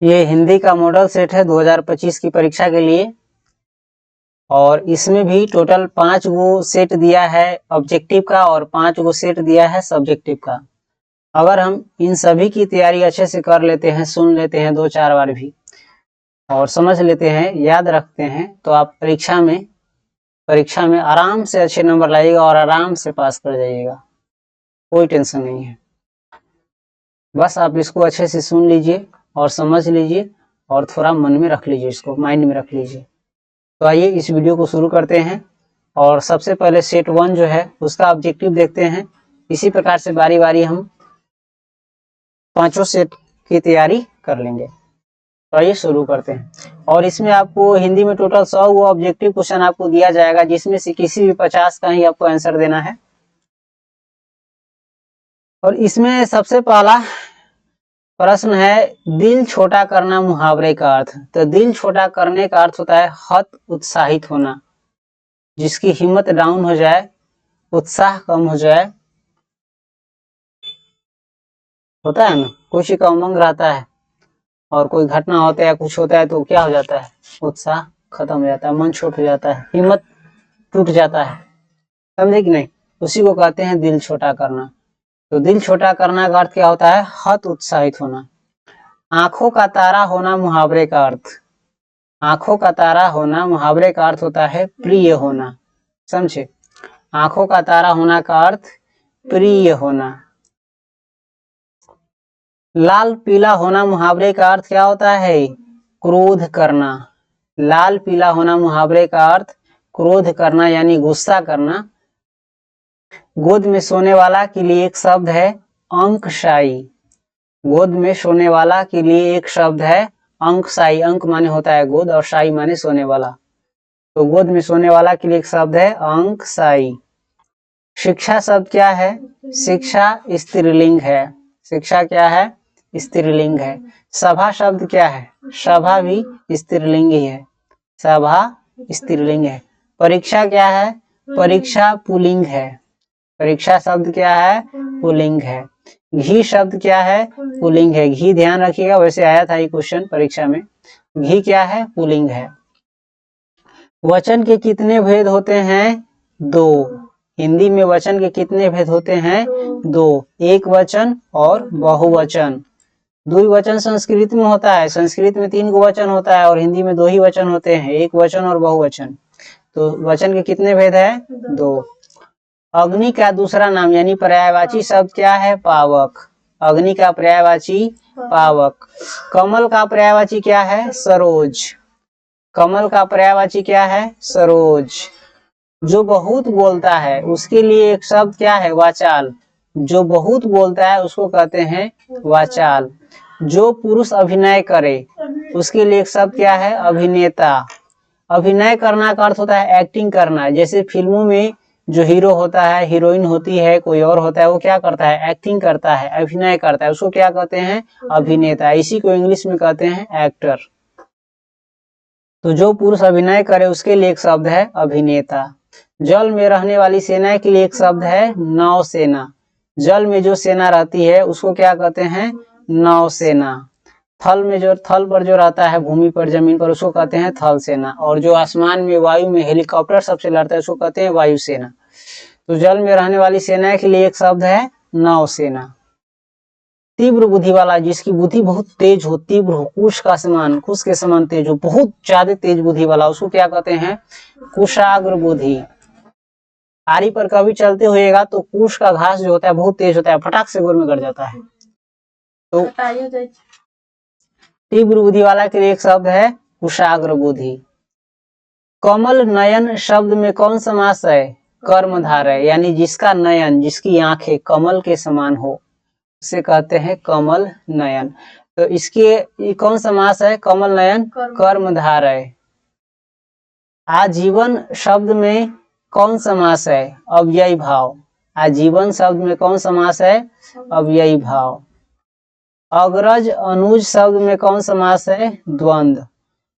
ये हिंदी का model set है 2025 की परीक्षा के लिए और इसमें भी टोटल 5 गो सेट दिया है ऑब्जेक्टिव का और 5 गो सेट दिया है सब्जेक्टिव का। अगर हम इन सभी की तैयारी अच्छे से कर लेते हैं, सुन लेते हैं 2-4 बार भी और समझ लेते हैं, याद रखते हैं, तो आप परीक्षा में आराम से अच्छे नंबर लाइएगा और आराम से पास कर जाइएगा, कोई टेंशन नहीं है। बस आप इसको अच्छे से सुन लीजिए और समझ लीजिए और थोड़ा मन में रख लीजिए, इसको माइंड में रख लीजिए। तो आइए इस वीडियो को शुरू करते हैं और सबसे पहले सेट 1 जो है उसका ऑब्जेक्टिव देखते हैं। इसी प्रकार से बारी बारी हम 5 सेट की तैयारी कर लेंगे। तो आइए शुरू करते हैं। और इसमें आपको हिंदी में टोटल 100 वो ऑब्जेक्टिव क्वेश्चन आपको दिया जाएगा, जिसमें से किसी भी 50 का ही आपको आंसर देना है। और इसमें सबसे पहला प्रश्न है दिल छोटा करना मुहावरे का अर्थ। तो दिल छोटा करने का अर्थ होता है हत उत्साहित होना, जिसकी हिम्मत डाउन हो जाए, उत्साह कम हो जाए, होता है ना, खुशी का उमंग रहता है और कोई घटना होता है, कुछ होता है तो क्या हो जाता है, उत्साह खत्म हो जाता है, मन छोट हो जाता है, हिम्मत टूट जाता है, समझे कि नहीं। उसी को कहते हैं दिल छोटा करना। तो दिल छोटा करना का अर्थ क्या होता है, हत उत्साहित होना। आंखों का तारा होना मुहावरे का अर्थ। आंखों का तारा होना मुहावरे का अर्थ होता है प्रिय होना, समझे। आंखों का तारा होना का अर्थ प्रिय होना। लाल पीला होना मुहावरे का अर्थ क्या होता है, क्रोध करना। लाल पीला होना मुहावरे का अर्थ क्रोध करना यानी गुस्सा करना। गोद में सोने वाला के लिए एक शब्द है अंकशाई। गोद में सोने वाला के लिए एक शब्द है अंकशाई। अंक माने होता है गोद और शाई माने सोने वाला। तो गोद में सोने वाला के लिए एक शब्द है अंकशाई। शिक्षा शब्द क्या है, शिक्षा स्त्रीलिंग है। शिक्षा क्या है, स्त्रीलिंग है। सभा शब्द क्या है, सभा भी स्त्रीलिंग ही है, सभा स्त्रीलिंग है। परीक्षा क्या है, परीक्षा पुल्लिंग है। परीक्षा शब्द क्या है, पुल्लिंग है। घी शब्द क्या है, पुल्लिंग है। घी ध्यान रखिएगा, वैसे आया था ये क्वेश्चन परीक्षा में। घी क्या है, पुल्लिंग है। वचन के कितने भेद होते हैं, 2। हिंदी में वचन के कितने भेद होते हैं, 2। एक वचन और बहुवचन। द्विवचन संस्कृत में होता है, संस्कृत में 3 गो वचन होता है और हिंदी में 2 ही वचन होते हैं, एक वचन और बहुवचन। तो वचन के कितने भेद है, 2। अग्नि का दूसरा नाम यानी पर्यायवाची शब्द क्या है, पावक। अग्नि का पर्यायवाची पावक। कमल का पर्यायवाची क्या है, सरोज। कमल का पर्यायवाची क्या है, सरोज। जो बहुत बोलता है उसके लिए एक शब्द क्या है, वाचाल। जो बहुत बोलता है उसको कहते हैं वाचाल। जो पुरुष अभिनय करे उसके लिए एक शब्द क्या है, अभिनेता। अभिनय करना का अर्थ होता है एक्टिंग करना। जैसे फिल्मों में जो हीरो होता है, हीरोइन होती है, कोई और होता है, वो क्या करता है, एक्टिंग करता है, अभिनय करता है, उसको क्या कहते हैं, अभिनेता। इसी को इंग्लिश में कहते हैं एक्टर। तो जो पुरुष अभिनय करे उसके लिए एक शब्द है अभिनेता। जल में रहने वाली सेना के लिए एक शब्द है नौसेना। जल में जो सेना रहती है उसको क्या कहते हैं, नौसेना। थल में जो, थल पर जो रहता है, भूमि पर, जमीन पर, उसको कहते हैं थल सेना। और जो आसमान में, वायु में हेलीकॉप्टर सबसे लड़ता है उसको कहते हैं वायुसेना। तो जल में रहने वाली सेना के लिए एक शब्द है नौसेना। तीव्र बुद्धि वाला, जिसकी बुद्धि बहुत तेज हो, तीव्र हो, कुश का समान, कुश के समान तेज हो, बहुत ज्यादा तेज बुद्धि वाला, उसको क्या कहते हैं, कुशाग्र बुद्धि। आरी पर कभी चलते होएगा तो कुश का घास जो होता है बहुत तेज होता है, फटाक से गोर में गड़ जाता है। तो तीव्र बुद्धि वाला के लिए एक शब्द है कुशाग्र बुद्धि। कमल नयन शब्द में कौन समास है, कर्मधारय, यानी जिसका नयन, जिसकी आंखें कमल के समान हो उसे कहते हैं कमल नयन। तो इसके कौन समास है, कमल नयन कर्मधारय। आजीवन शब्द में कौन समास है, अव्ययी भाव। आजीवन शब्द में कौन समास है, अव्ययी भाव। अग्रज अनुज शब्द में कौन समास है, द्वंद्व।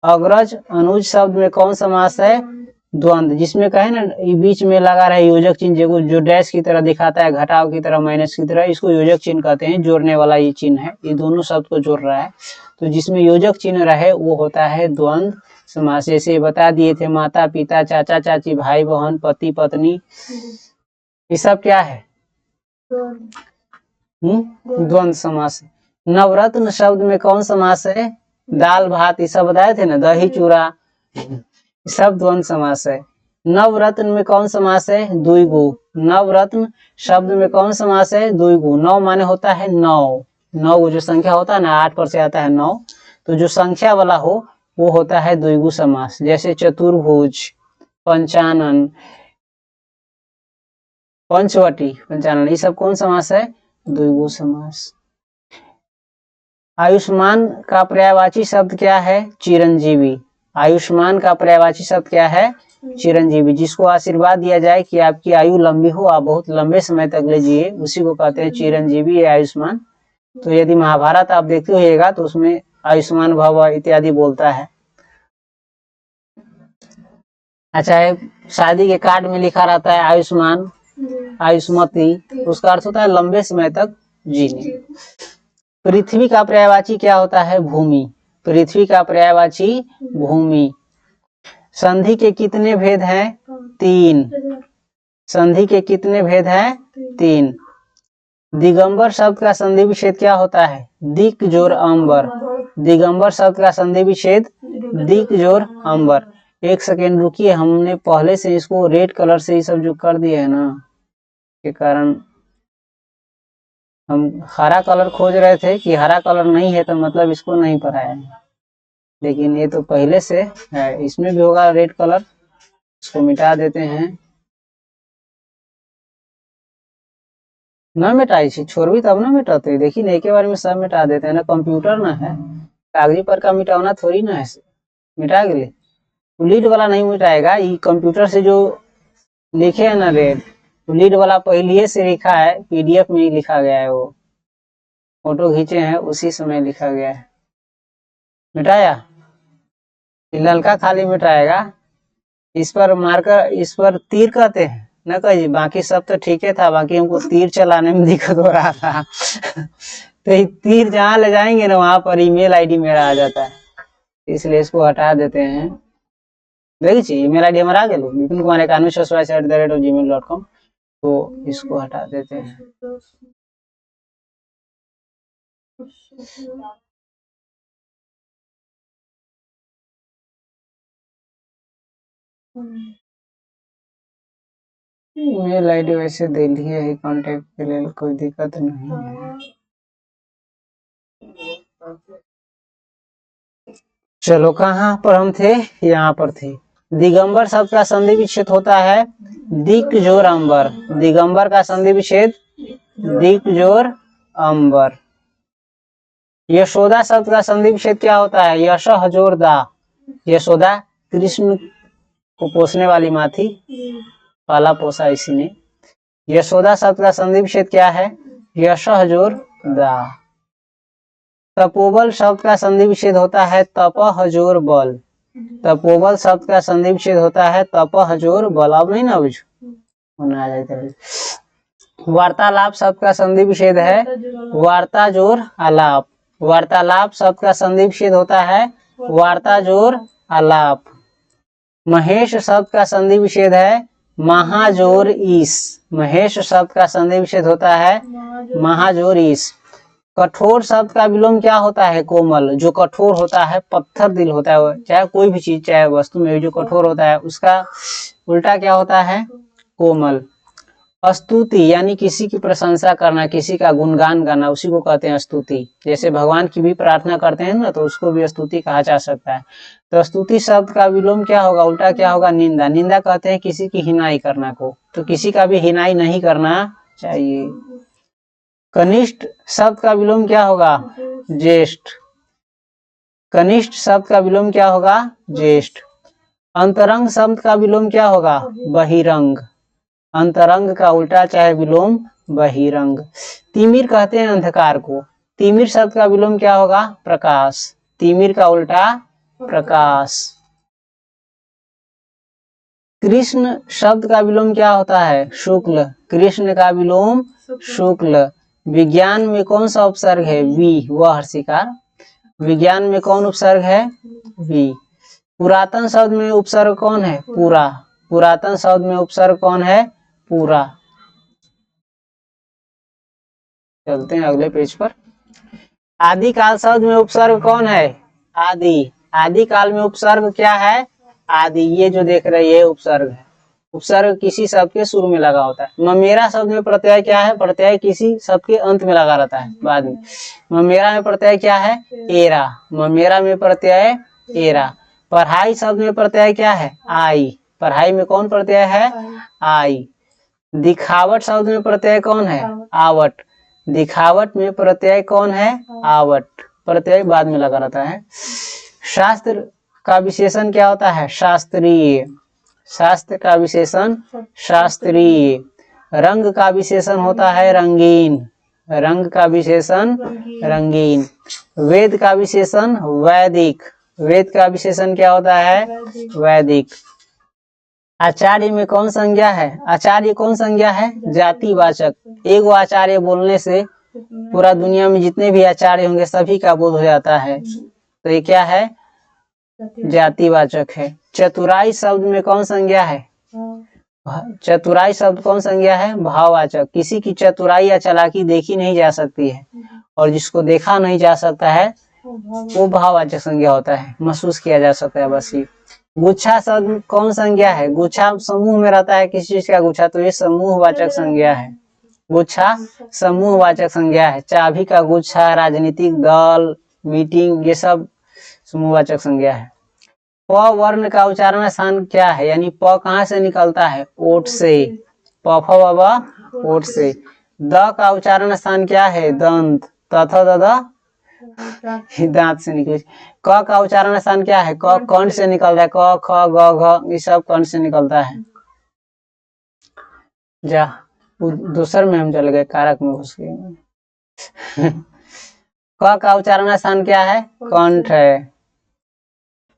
अग्रज अनुज शब्द में कौन समास है, द्वंद्व, जिसमें कहे ना ये बीच में लगा रहे योजक चिन्ह, जो डैश की तरह दिखाता है, घटाव की तरह, माइनस की तरह, इसको योजक चिन्ह कहते हैं। जोड़ने वाला ये चिन्ह है, ये दोनों शब्द को जोड़ रहा है। तो जिसमें योजक चिन्ह रहे वो होता है द्वंद्व समास। जैसे बता दिए थे माता पिता, चाचा चाची, भाई बहन, पति पत्नी, ये सब क्या है? द्वंद्व समास। नवरत्न शब्द में कौन समास है? दाल भात, ये सब बताए थे ना, दही चूड़ा, सब द्वंद्व समास है। नवरत्न में कौन समास है? द्विगु। नवरत्न शब्द में कौन समास है? द्विगु। नौ माने होता है नौ, नौ जो संख्या होता है ना, 8 पर से आता है 9, तो जो संख्या वाला हो वो होता है द्विगु समास। जैसे चतुर्भुज, पंचानन, पंचवटी, पंचानन, ये सब कौन समास है? द्विगु समास। आयुष्मान का पर्यायवाची शब्द क्या है? चिरंजीवी। आयुष्मान का पर्यायवाची शब्द क्या है? चिरंजीवी। जिसको आशीर्वाद दिया जाए कि आपकी आयु लंबी हो, आप बहुत लंबे समय तक ले जिए, उसी को कहते हैं चिरंजीवी या आयुष्मान। तो यदि महाभारत आप देखते होइएगा तो उसमें आयुष्मान भव इत्यादि बोलता है। अच्छा है, शादी के कार्ड में लिखा रहता है आयुष्मान, आयुष्मती, उसका अर्थ होता है लंबे समय तक जीने। पृथ्वी का पर्यायवाची क्या होता है? भूमि। पृथ्वी का पर्यायवाची भूमि। संधि के कितने भेद हैं? 3। संधि के कितने भेद हैं? 3। दिगंबर शब्द का संधि विच्छेद क्या होता है? दिक जोर अंबर। दिगंबर शब्द का संधि विच्छेद दिक जोर अंबर। एक सेकेंड रुकिए, हमने पहले से इसको रेड कलर से ये सब जो कर दिए है ना, के कारण हम हरा कलर खोज रहे थे कि हरा कलर नहीं है तो मतलब इसको नहीं पढ़ाया, लेकिन ये तो पहले से है। इसमें भी होगा रेड कलर, इसको मिटा देते हैं। ना मिटाई छी, छोड़बी तब ना मिटाते। देखिए एक बार में सब मिटा देते हैं ना, कंप्यूटर ना है, कागजी पर का मिटाना थोड़ी ना है। मिटा गए, लीड वाला नहीं मिटाएगा, ये कंप्यूटर से जो लिखे है ना रेड, लीड वाला पहले से लिखा है, पीडीएफ में ही लिखा गया है, वो फोटो खींचे हैं उसी समय लिखा गया है। मिटाया, ललका खाली मिटाएगा। इस पर मार्कर, इस पर तीर कहते हैं ना कही, बाकी सब तो ठीक है था, बाकी हमको तीर चलाने में दिक्कत हो रहा था। तो ये तीर जहाँ ले जाएंगे ना वहां पर ईमेल आईडी मेरा आ जाता है, इसलिए इसको हटा देते हैं। देखिए ईमेल आईडी हमारा आ गया, विपिन कुमार 91@gmail.com, तो इसको हटा देते हैं। ईमेल आईडी वैसे दे दिए है, कांटेक्ट के लिए कोई दिक्कत नहीं है। चलो कहाँ पर हम थे? यहाँ पर थे। दिगंबर शब्द का संधि विच्छेद होता है दिक जोर अंबर। दिगंबर का संधि विच्छेद दिक जोर अंबर। यशोदा शब्द का संधि विच्छेद क्या होता है? यशः जोर दा। यशोदा कृष्ण को पोसने वाली माँ थी, पाला पोसा इसी ने। यशोदा शब्द का संधि विच्छेद क्या है? यशः जोर दा। तपोबल शब्द का संधि विच्छेद होता है तपह जोर बल। तपोबल शब्द का संधि विच्छेद होता है तपह जोर बल। अब नहीं ना बुझो। वार्तालाप शब्द का संधि विच्छेद है वार्ता जोर आलाप। वार्तालाप शब्द का संधि विच्छेद होता है वार्ता जोर आलाप। महेश शब्द का संधि विच्छेद है महाजोर ईस। महेश शब्द का संधि विच्छेद होता है महाजोर ईस। कठोर शब्द का विलोम क्या होता है? कोमल। जो कठोर होता है, पत्थर दिल होता है, चाहे कोई भी चीज, चाहे वस्तु में जो कठोर होता है उसका उल्टा क्या होता है? कोमल। स्तुति यानी किसी की प्रशंसा करना, किसी का गुणगान गाना, उसी को कहते हैं स्तुति। जैसे भगवान की भी प्रार्थना करते हैं ना, तो उसको भी स्तुति कहा जा सकता है। तो स्तुति शब्द का विलोम क्या होगा? उल्टा क्या होगा? निंदा। निंदा कहते हैं किसी की हिनाई करना को, तो किसी का भी हिनाई नहीं करना चाहिए। कनिष्ठ शब्द का विलोम क्या होगा? ज्येष्ठ। कनिष्ठ शब्द का विलोम क्या होगा? ज्येष्ठ। अंतरंग शब्द का विलोम क्या होगा? बहिरंग। अंतरंग का उल्टा चाहे विलोम बहिरंग। तिमिर कहते हैं अंधकार को। तिमिर शब्द का विलोम क्या होगा? प्रकाश। तिमिर का उल्टा प्रकाश। कृष्ण शब्द का विलोम क्या होता है? शुक्ल। कृष्ण का विलोम शुक्ल। विज्ञान में कौन सा उपसर्ग है? वी। वह हर्षिकार। विज्ञान में कौन उपसर्ग है? वी। पुरातन शब्द में उपसर्ग कौन है? पूरा। पुरातन शब्द में उपसर्ग कौन है? पूरा। चलते हैं अगले पेज पर। आदिकाल शब्द में उपसर्ग कौन है? आदि। आदिकाल में उपसर्ग क्या है? आदि। ये जो देख रहे हैं ये उपसर्ग है। उपसर्ग किसी शब्द के शुरू में लगा होता है। ममेरा शब्द में प्रत्यय क्या है? प्रत्यय किसी शब्द के अंत में लगा रहता है बाद में। ममेरा में प्रत्यय क्या है? एरा। ममेरा में प्रत्यय एरा। पढ़ाई शब्द में प्रत्यय क्या है? आई। पढ़ाई में कौन प्रत्यय है? आई। दिखावट शब्द में प्रत्यय कौन है? आवट। दिखावट में प्रत्यय कौन है? आवट। प्रत्यय बाद में लगा रहता है। शास्त्र का विशेषण क्या होता है? शास्त्रीय। शास्त्र का विशेषण शास्त्रीय। रंग का विशेषण होता है रंगीन। रंग का विशेषण रंगीन। वेद का विशेषण वैदिक। वेद का विशेषण क्या होता है? वैदिक। आचार्य में कौन संज्ञा है? आचार्य कौन संज्ञा है? जातिवाचक। एक आचार्य बोलने से पूरा दुनिया में जितने भी आचार्य होंगे सभी का बोध हो जाता है, तो ये क्या है? जातिवाचक है। चतुराई शब्द में कौन संज्ञा है? चतुराई शब्द कौन संज्ञा है? भाववाचक। किसी की चतुराई या चालाकी देखी नहीं जा सकती है, और जिसको देखा नहीं जा सकता है वो भाववाचक संज्ञा होता है, महसूस किया जा सकता है बस ये। गुच्छा शब्द कौन संज्ञा है? गुच्छा समूह में रहता है किसी चीज का गुच्छा, तो ये समूहवाचक संज्ञा है। गुच्छा समूहवाचक संज्ञा है। चाबी का गुच्छा, राजनीतिक दल, मीटिंग, ये सब समूहवाचक संज्ञा है। प वर्ण का उच्चारण स्थान क्या है? यानी प कहाँ से निकलता है? ओठ से। प फ ब ब ओठ से। द का उच्चारण स्थान क्या है? दंत। त थ द द दांत से निकले। क का उच्चारण स्थान क्या है? क कंठ से निकलता है। क ख ग घ ये सब कंठ से निकलता है। जा दूसर में हम चले गए, कारक में घुस गए। क का उच्चारण स्थान क्या है? कंठ है।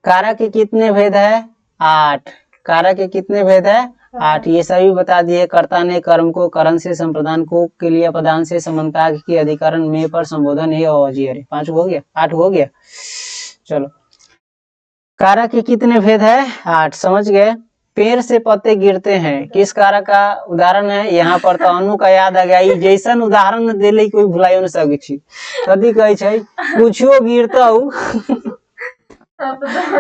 कारक के कितने भेद है? 8। कारक के कितने भेद है? 8। ये सभी बता दिए। कर्ता ने कर्म को, करण से संप्रदान को, के लिए पदान से समन्वय की, अधिकरण में पर संबोधन है अवजी। अरे 5 हो गया, 8 हो गया। चलो, कारक के कितने भेद है? 8। समझ गए। पेड़ से पत्ते गिरते हैं, किस कारक का उदाहरण है? यहाँ पर तो अनु का याद आ गया। जैसन उदाहरण दिले कोई भुलाइयो न सके छी। कथी कहै छै? कुछो गिरता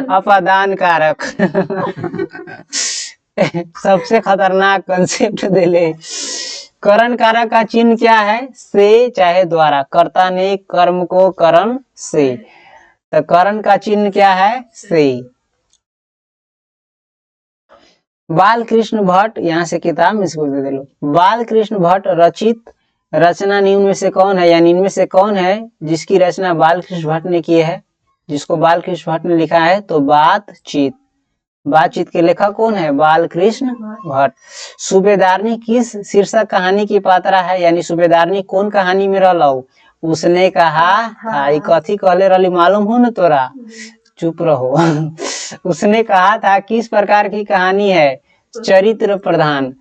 अपदान कारक। सबसे खतरनाक कंसेप्ट दिले। करण कारक का चिन्ह क्या है? से चाहे द्वारा। कर्ता ने कर्म को करण से, तो करण का चिन्ह क्या है? से। बाल कृष्ण भट्ट, यहाँ से किताब इसको दे लो। बाल कृष्ण भट्ट रचित रचना निम्न में से कौन है? यानी इनमें से कौन है जिसकी रचना बाल कृष्ण भट्ट ने की है? जिसको बाल कृष्ण भट्ट ने लिखा है तो बातचीत। बातचीत के लेखक कौन है? बाल कृष्ण भट्ट। सूबेदारनी किस शीर्षक कहानी की पात्रा है? यानी सूबेदारनी कौन कहानी में रहला? उसने कहा था। कथी कहले रही मालूम हो न तोरा? चुप रहो। उसने कहा था किस प्रकार की कहानी है? चरित्र प्रधान।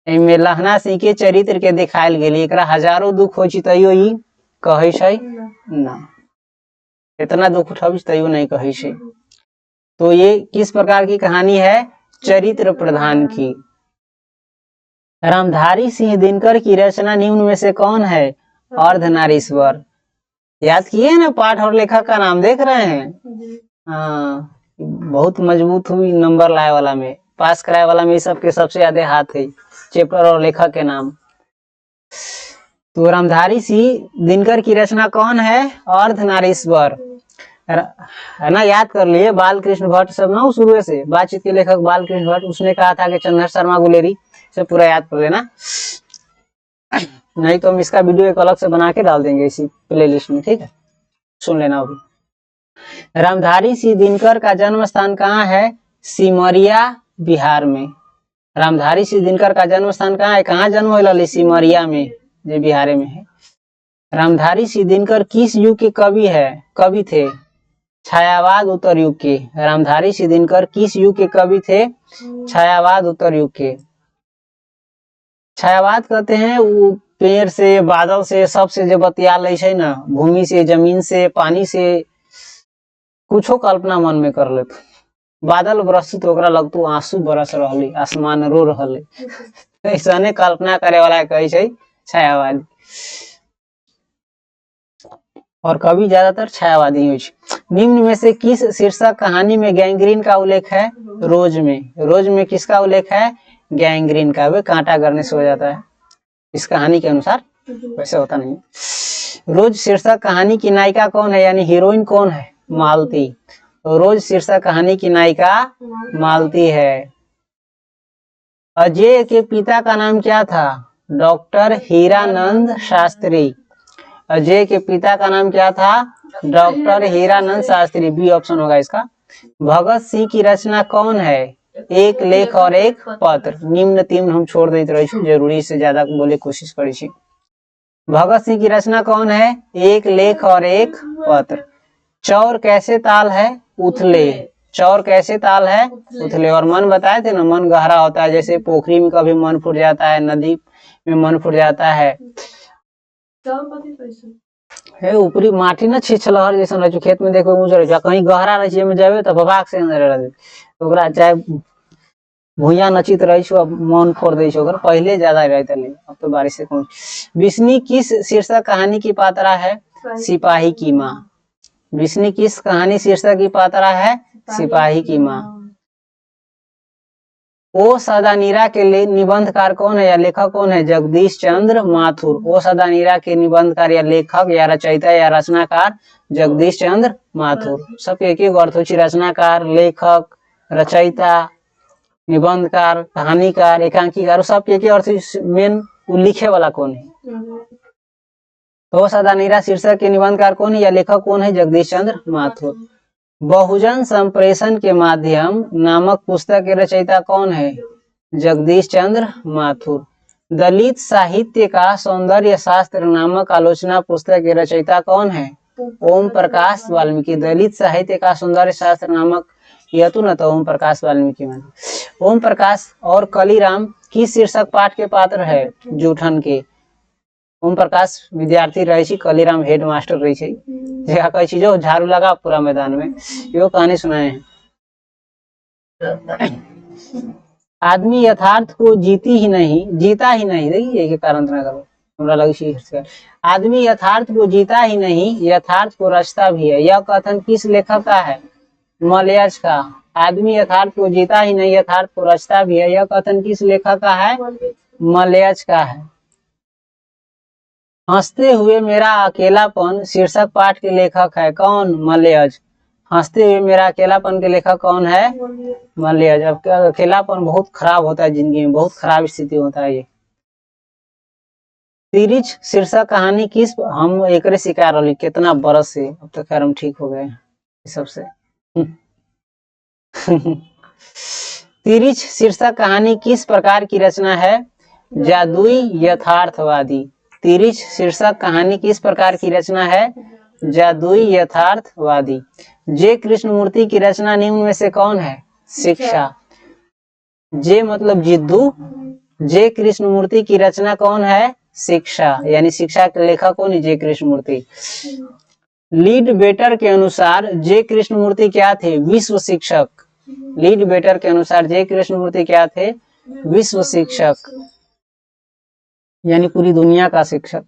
इनमें लहना सिंह के चरित्र के दिखायल गेल। एकरा हजारों दुख हो तैयो ई कहे छै ना। इतना दुख उठाबी तैयो नहीं कहे छै। तो ये किस प्रकार की कहानी है? चरित्र प्रधान की। रामधारी सिंह दिनकर की रचना निम्न में से कौन है? अर्धनारीश्वर। याद किए ना? पाठ और लेखक का नाम देख रहे हैं? हाँ, बहुत मजबूत हुई नंबर लाए वाला में, पास कराए वाला में सबके सबसे ज्यादा हाथ है चैप्टर और लेखक के नाम। तो रामधारी सिंह दिनकर की रचना कौन है? अर्धनारीश्वर है ना। याद कर लिए। बाल कृष्ण भट्ट सब ना शुरू से। बातचीत के लेखक बाल कृष्ण भट्ट। उसने कहा था कि चंद्र शर्मा गुलेरी से पूरा याद कर लेना, नहीं तो हम इसका वीडियो एक अलग से बना के डाल देंगे इसी प्लेलिस्ट में, ठीक है? सुन लेना अभी। रामधारी सिंह दिनकर का जन्म स्थान कहाँ है? सिमरिया बिहार में। रामधारी सिंह दिनकर का जन्म स्थान कहाँ है? कहाँ जन्म हुआ? सिमरिया में, जो बिहार में है। रामधारी सिंह दिनकर किस युग के कवि है? कवि थे? छायावाद उत्तर युग के। रामधारी सिंह दिनकर किस युग के कवि थे? छायावाद उत्तर युग के। छायावाद कहते हैं वो पेड़ से, बादल से, सबसे जो बतिया ले छै ना, भूमि से, जमीन से, पानी से, कुछो कल्पना मन में कर लेत। बादल बरसत तो ओकरा लगतू आंसू बरस रहले, आसमान रो रहले। ऐसने कल्पना करे वाला कहे छै छायावादी। और कवि ज्यादातर छायावादी हो। निम्न में से किस शीर्षक कहानी में गैंग्रीन का उल्लेख है? रोज में। रोज में किसका उल्लेख है? गैंग्रीन का। वे कांटा गड़ने से हो जाता है इस कहानी के अनुसार, वैसे होता नहीं। रोज शीर्षक कहानी की नायिका कौन है, यानी हीरोइन कौन है? मालती। रोज शीर्षक कहानी की नायिका मालती है। अजय के पिता का नाम क्या था? डॉक्टर हीरानंद शास्त्री। अजय के पिता का नाम क्या था? Doctor Hiranand Shastri. B option होगा इसका। भगत सिंह की रचना कौन है? एक लेख और एक पत्र। निम्न तीन हम छोड़ देते रही, जरूरी से ज्यादा बोले कोशिश करी छी। भगत सिंह की रचना कौन है? एक लेख और एक पत्र। चौर कैसे ताल है? उथले। चौर कैसे ताल है? उथले। और मन बताए थे ना, मन गहरा होता है, जैसे पोखरी में कभी मन फूट जाता है, नदी में मन फूट जाता है। ऊपरी माटी ना छिछलहर जैसा रहे, खेत में देखो ऊंच रहे, कहीं गहरा रहे में जाबे तो भबाक से अंदर रह ओकरा चाहे भूया नचित रही छो, मन फोड़ दे छो। पहले ज्यादा रहते नहीं, अब तो बारिश से कौन। विष्णु किस शीर्षक कहानी की पात्रा है? सिपाही की माँ। विष्णु किस कहानी शीर्षक की पात्रा है? सिपाही की माँ। ओ सदानीरा के निबंधकार कौन है या लेखक कौन है? जगदीश चंद्र माथुर। ओ सदानीरा के निबंधकार या लेखक या रचयिता या रचनाकार जगदीश चंद्र माथुर। सब एक एक अर्थ हो, रचनाकार, लेखक, रचयिता, निबंधकार, कहानीकार, एकांकीकार, सब एक अर्थ। मेन लिखे वाला कौन है? तो सदानीरा शीर्षक के निबंधकार कौन है या लेखक कौन है? जगदीश चंद्र माथुर। बहुजन संप्रेषण के माध्यम नामक पुस्तक के रचयिता कौन है? जगदीश चंद्र माथुर। दलित साहित्य का सौंदर्य शास्त्र नामक आलोचना पुस्तक के रचयिता कौन है? ओम प्रकाश वाल्मीकि। दलित साहित्य का सौंदर्य शास्त्र नामक यह तो न तो ओम प्रकाश वाल्मीकि में। ओम प्रकाश और कलीराम किस शीर्षक पाठ के पात्र है? जूठन के। ओम प्रकाश विद्यार्थी रहे, कलीराम हेड मास्टर रही। जो झाड़ू लगा पूरा मैदान में, यो कहानी सुनाए हैं। आदमी यथार्थ को जीता ही नहीं। देखिए एक कारण करो, हमरा लगी। आदमी यथार्थ को जीता ही नहीं, यथार्थ को रचता भी है। यह कथन किस लेखक का है? मलयज का। आदमी यथार्थ को जीता ही नहीं, यथार्थ को रचता भी है। यह कथन किस लेखक का है? मलयज का है। हंसते हुए मेरा अकेलापन शीर्षक पाठ के लेखक है कौन? मलयज। हंसते हुए मेरा अकेलापन के लेखक कौन है? मलयज। अब अकेलापन बहुत खराब होता है जिंदगी में, बहुत खराब स्थिति होता है ये। तिरिच शीर्षक कहानी किस, हम एक शिकार रही कितना बरस से, अब तो खैर हम ठीक हो गए सबसे। तिरिच शीर्षक कहानी किस प्रकार की रचना है? जादुई यथार्थवादी। तिरिच शीर्षक कहानी किस प्रकार की रचना है? जादुई यथार्थवादी। जे कृष्णमूर्ति की रचना निम्न में से कौन है? शिक्षा। जे मतलब जिद्दू। जे कृष्णमूर्ति की रचना कौन है? शिक्षा, यानी शिक्षा के लेखक कौन है? जे कृष्णमूर्ति। लीड बेटर के अनुसार जे कृष्णमूर्ति क्या थे? विश्व शिक्षक। लीड बेटर के अनुसार जे कृष्णमूर्ति क्या थे? विश्व शिक्षक, यानी पूरी दुनिया का शिक्षक।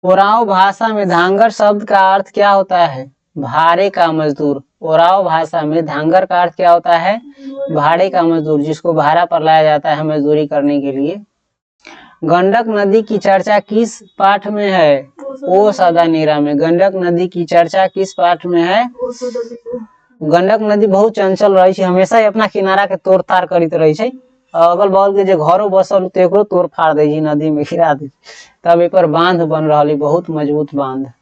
ओराव भाषा में धांगर शब्द का अर्थ क्या होता है? भाड़े का मजदूर। ओराव भाषा में धांगर का अर्थ क्या होता है? भाड़े का मजदूर, जिसको भाड़ा पर लाया जाता है मजदूरी करने के लिए। गंडक नदी की चर्चा किस पाठ में है? ओ सदानीरा में। गंडक नदी की चर्चा किस पाठ में है? गंडक नदी बहुत चंचल रही है, हमेशा ही अपना किनारा के तोड़ तार करते रही है। अगल बगल के जो घरों बसल तो तोड़ फाड़ दे, नदी में गिरा दे। तब एक बांध बन रही, बहुत मजबूत बांध।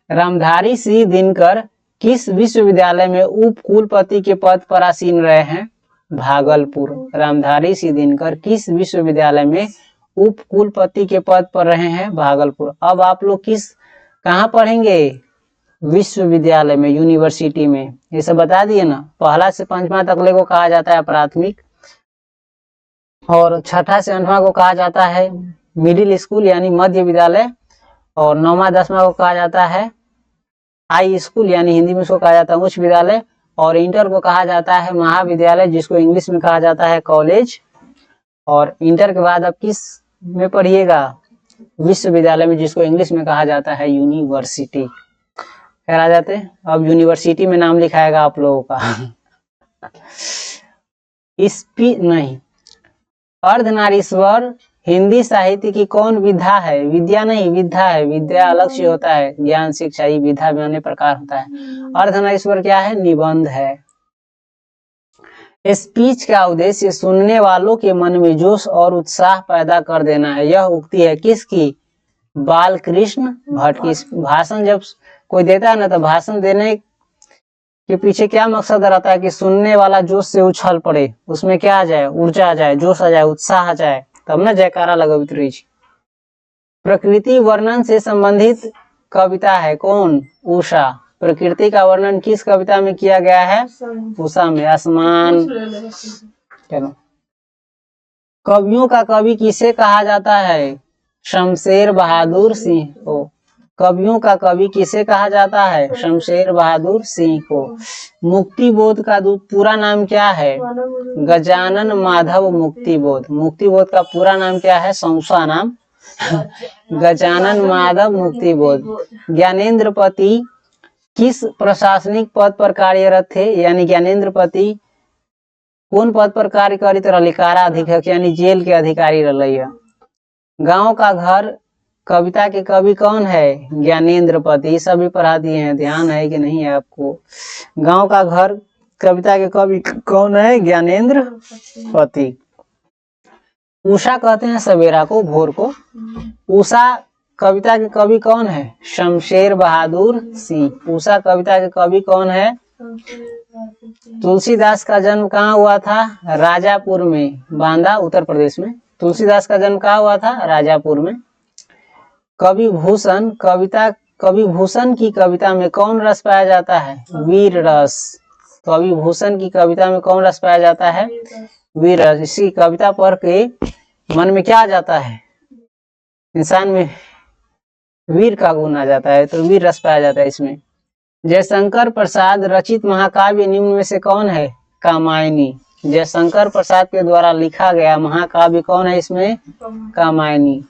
रामधारी सिंह दिनकर किस विश्वविद्यालय में उप कुलपति के पद पर आसीन रहे हैं? भागलपुर। रामधारी सिंह दिनकर किस विश्वविद्यालय में उप कुलपति के पद पर रहे हैं? भागलपुर। अब आप लोग किस कहाँ पढ़ेंगे? विश्वविद्यालय में, यूनिवर्सिटी में। ये सब बता दिए ना। पहला से पांचवा तकले को कहा जाता है प्राथमिक, और छठा से आठवां को कहा जाता है मिडिल स्कूल यानी मध्य विद्यालय, और नौवां दसवां को कहा जाता है हाई स्कूल यानी हिंदी में उसको कहा जाता है उच्च विद्यालय, और इंटर को कहा जाता है महाविद्यालय जिसको इंग्लिश में कहा जाता है कॉलेज। और इंटर के बाद अब किस में पढ़िएगा? विश्वविद्यालय में, जिसको इंग्लिश में कहा जाता है यूनिवर्सिटी। फिर आ जाते हैं, अब यूनिवर्सिटी में नाम लिखाएगा आप लोगों का। नहीं, अर्धनारीश्वर हिंदी साहित्य की कौन विधा है? विद्या नहीं, विधा है। विद्या अलग से होता है, ज्ञान शिक्षा, ये विधा में अन्य प्रकार होता है। अर्धनारीश्वर क्या है? निबंध है। स्पीच का उद्देश्य सुनने वालों के मन में जोश और उत्साह पैदा कर देना है। यह उक्ति है किसकी? बालकृष्ण भट्ट की। भाषण जब कोई देता है ना, तो भाषण देने के पीछे क्या मकसद रहता है? कि सुनने वाला जोश से उछल पड़े, उसमें क्या आ जाए? ऊर्जा आ जाए, जोश आ जाए, उत्साह आ जाए, तब ना जयकारा लगवित रही। प्रकृति वर्णन से संबंधित कविता है कौन? उषा। प्रकृति का वर्णन किस कविता में किया गया है? उषा में। आसमान। चलो, कवियों का कवि किसे कहा जाता है? शमशेर बहादुर सिंह को। कवियों का कवि किसे कहा जाता है? शमशेर बहादुर सिंह को। मुक्तिबोध का पूरा नाम क्या है? गजानन माधव मुक्तिबोध। मुक्तिबोध का पूरा नाम क्या है? संस्था नाम गजानन माधव मुक्तिबोध। ज्ञानेंद्रपति किस प्रशासनिक पद पर कार्यरत थे? यानी ज्ञानेंद्रपति कौन पद पर कार्य करित रही? कारा अधीक्षक यानी जेल के अधिकारी रही। गांव का घर कविता के कवि कौन है? ज्ञानेंद्रपति। सभी पढ़ा दिए हैं, ध्यान है कि नहीं है आपको? गांव का घर कविता के कवि कौन है? ज्ञानेंद्रपति। उषा कहते हैं सवेरा को, भोर को। उषा कविता के कवि कौन है? शमशेर बहादुर सिंह। उषा कविता के कवि कौन है? तुलसीदास का जन्म कहाँ हुआ था? राजापुर में, बांदा उत्तर प्रदेश में। तुलसीदास का जन्म कहाँ हुआ था? राजापुर में। कवि भूषण की कविता में कौन रस पाया जाता है? वीर रस। कवि भूषण की कविता में कौन रस पाया जाता है? वीर रस। इसी कविता पढ़ के मन में क्या आ जाता है? इंसान में वीर का गुण आ जाता है, तो वीर रस पाया जाता है इसमें। जयशंकर प्रसाद रचित महाकाव्य निम्न में से कौन है? कामायनी। जयशंकर प्रसाद के द्वारा लिखा गया महाकाव्य कौन है इसमें? कामायनी।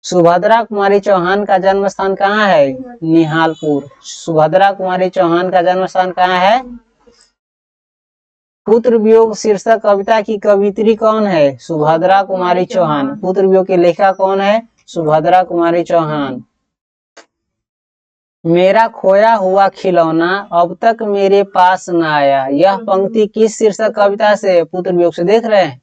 सुभद्रा कुमारी चौहान का जन्म स्थान कहाँ है? निहालपुर। सुभद्रा कुमारी चौहान का जन्म स्थान कहाँ है? पुत्र वियोग शीर्षक कविता की कवित्री कौन है? सुभद्रा कुमारी चौहान। पुत्र वियोग के लेखिका कौन है? सुभद्रा कुमारी चौहान। मेरा खोया हुआ खिलौना अब तक मेरे पास न आया, यह पंक्ति किस शीर्षक कविता से? पुत्र वियोग से। देख रहे हैं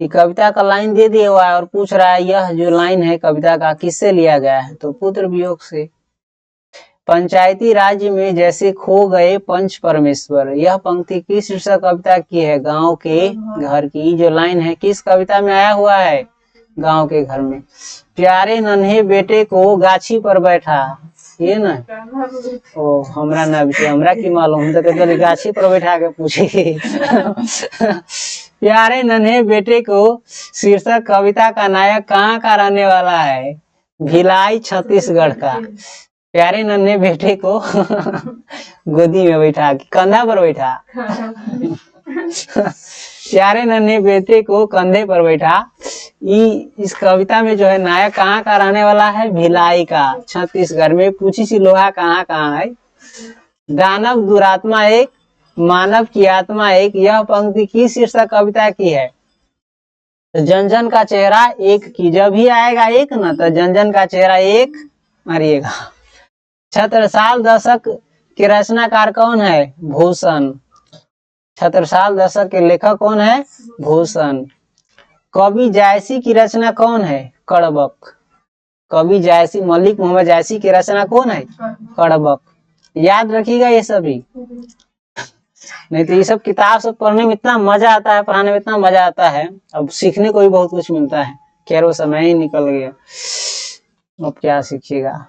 कि कविता का लाइन दे दिया हुआ है और पूछ रहा है यह जो लाइन है कविता का किससे लिया गया है? तो पुत्र वियोग से। पंचायती राज्य में जैसे खो गए पंच परमेश्वर, यह पंक्ति किस शीर्षक कविता की है? गांव के घर की। जो लाइन है किस कविता में आया हुआ है? गांव के घर में। प्यारे नन्हे बेटे को गाछी पर बैठा, ये ना ओ हमरा ना बेटे, हमरा की मालूम, तो गाछी पर बैठा के पूछे। प्यारे नन्हे बेटे को शीर्षक कविता का नायक कहाँ का रहने वाला है? भिलाई छत्तीसगढ़ का। प्यारे नन्हे बेटे को गोदी में बैठा, कंधा पर बैठा। प्यारे नन्हे बेटे को कंधे पर बैठा। इस कविता में जो है नायक कहाँ का रहने वाला है? भिलाई का, छत्तीसगढ़ में। पूछी सी लोहा कहाँ है? दानव दुरात्मा एक, मानव की आत्मा एक, यह पंक्ति किस शीर्षक कविता की है? जन जन का चेहरा एक की। जब ही आएगा एक ना, तो जन जन का चेहरा एक मारिएगा। छत्रसाल दशक के रचनाकार कौन है? भूषण। छत्रसाल दशक के लेखक कौन है? भूषण। कवि जायसी की रचना कौन है? कड़बक। कवि जायसी, मलिक मोहम्मद जायसी की रचना कौन है? कड़बक। याद रखिएगा ये सभी, नहीं तो ये सब किताब सब पढ़ने में इतना मजा आता है, पढ़ाने में इतना मजा आता है, अब सीखने को भी बहुत कुछ मिलता है। खैर वो समय ही निकल गया, अब क्या सीखिएगा।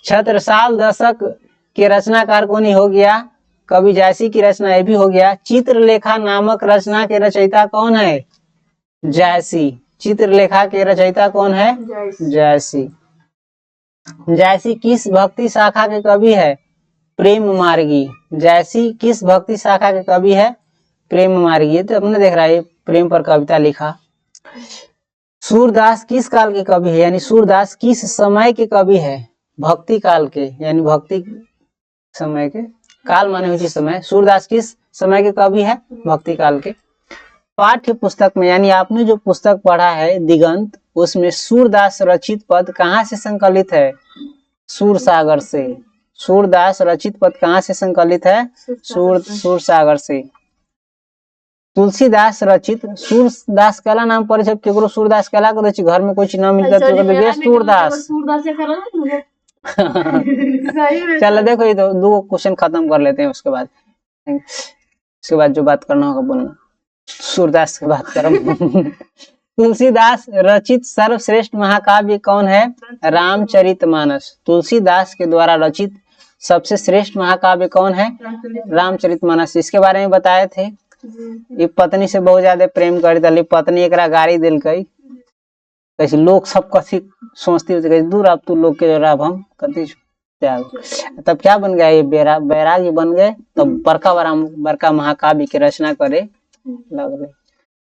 छत्रसाल दशक के रचनाकार कौन ही हो गया? कवि जायसी की रचना ये भी हो गया। चित्रलेखा नामक रचना के रचयिता कौन है? जायसी। चित्रलेखा के रचयिता कौन है? जायसी। जायसी किस भक्ति शाखा के कवि है? प्रेम मार्गी। जायसी किस भक्ति शाखा के कवि है? प्रेम मार्गी। ये तो अपने देख रहा है, प्रेम पर कविता लिखा। सूरदास किस काल के कवि है? यानी सूरदास किस समय के कवि है? भक्ति काल के, यानी भक्ति समय के। काल माने हुई समय। सूरदास किस समय के कवि है? भक्ति काल के। पाठ्य पुस्तक में, यानी आपने जो पुस्तक पढ़ा है दिगंत, उसमें सूरदास रचित पद कहाँ से संकलित है? सूरसागर से। सूरदास रचित पद कहाँ से संकलित है? सूरसागर से। तुलसीदास रचित सूरदास कला नाम पर जब केकरो सूरदास कला को देखिए घर में कोई चीज ना मिलता तो ये सूरदास। चलो देखो, ये तो दो क्वेश्चन खत्म कर लेते हैं, उसके बाद जो बात करना होगा बोलना। सूरदास की बात करो। तुलसीदास रचित सर्वश्रेष्ठ महाकाव्य कौन है? रामचरितमानस। तुलसीदास के द्वारा रचित सबसे श्रेष्ठ महाकाव्य कौन है? रामचरितमानस। इसके बारे में बताए थे। ये पत्नी से बहुत ज्यादा प्रेम करी दली, पत्नी एकरा गाड़ी दिल गई। कैसे लोग सब कथी सोचती है, दूर अब तू लोग के अब हम कथी तब क्या बन गया? ये बैरागी बन गए, तब बड़का महाकाव्य की रचना करे लगले।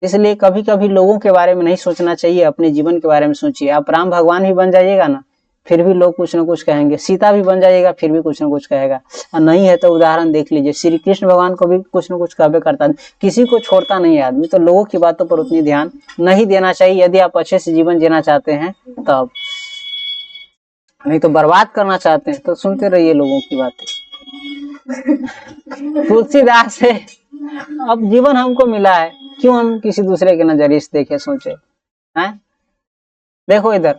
इसलिए कभी कभी लोगों के बारे में नहीं सोचना चाहिए, अपने जीवन के बारे में सोचिए। आप राम भगवान भी बन जाइएगा ना, फिर भी लोग कुछ ना कुछ कहेंगे। सीता भी बन जाइएगा, फिर भी कुछ ना कुछ कहेगा। और नहीं है तो उदाहरण देख लीजिए, श्री कृष्ण भगवान को भी कुछ ना कुछ कहबे करता है। किसी को छोड़ता नहीं है आदमी। तो लोगों की बातों पर उतनी ध्यान नहीं देना चाहिए यदि आप अच्छे से जीवन जीना चाहते हैं तब। नहीं तो बर्बाद करना चाहते हैं तो सुनते रहिए लोगों की बातें। तुलसीदास से अब जीवन हमको मिला है, क्यों हम किसी दूसरे के नजरिए से देखे सोचे हैं? देखो इधर,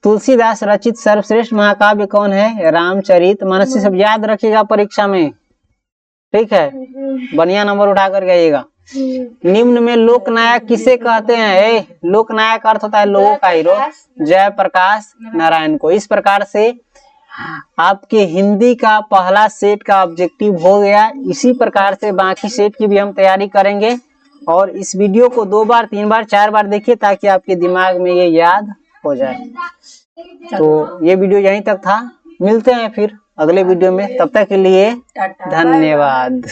तुलसीदास रचित सर्वश्रेष्ठ महाकाव्य कौन है? रामचरितमानस। सब याद रखिएगा परीक्षा में, ठीक है? बढ़िया नंबर उठा कर आइएगा। निम्न में लोकनायक किसे कहते हैं? लोकनायक अर्थ होता है लोगों का हीरो, जयप्रकाश नारायण को। इस प्रकार से आपके हिंदी का पहला सेट का ऑब्जेक्टिव हो गया। इसी प्रकार से बाकी सेट की भी हम तैयारी करेंगे। और इस वीडियो को 2 बार 3 बार 4 बार देखिए ताकि आपके दिमाग में ये याद हो जाए। तो ये वीडियो यहीं तक था, मिलते हैं फिर अगले वीडियो में। तब तक के लिए धन्यवाद।